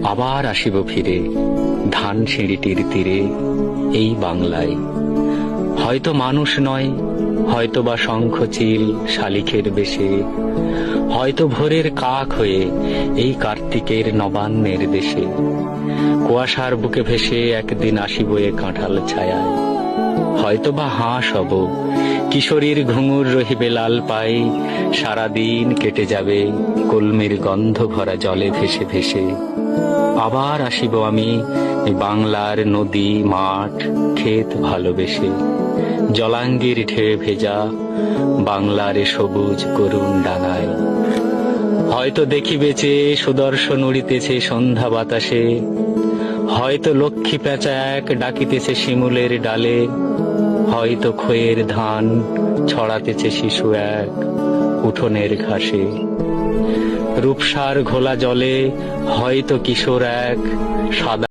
আবার আসিব ফিরে ধান সিঁড়িটির তীরে এই বাংলায়। হয়তো মানুষ নয়, হয়তো বা শঙ্খচিল শালিখের বেশে, হয়তো ভোরের কাক হয়ে এই কার্তিকের নবান্নের দেশে। কুয়াশার বুকে ভেসে একদিন আসিব এ কাঁঠাল ছায়ায়। হয়তো বা হাঁস হব, কিশোরীর ঘুঙুর রহিবে লাল পাই, সারাদিন কেটে যাবে কলমির গন্ধ ভরা জলে ভেসে ভেসে। আবার আসিব আমি বাংলার নদী মাঠ ক্ষেত ভালোবেসে, জলাঙ্গির ঢেউ ভেজা বাংলার সবুজ করুণ ডাঙায়। হয়তো দেখিবেচে সুদর্শন উড়িতেছে সন্ধ্যা বাতাসে, হয়তো লক্ষ্মী পেঁচা এক ডাকিতেছে শিমুলের ডালে, হয়তো খয়ের ধান ছড়াতেছে শিশু এক উঠোনের ঘাসে। রূপসার ঘোলা জলে হয়তো কিশোর এক সাদা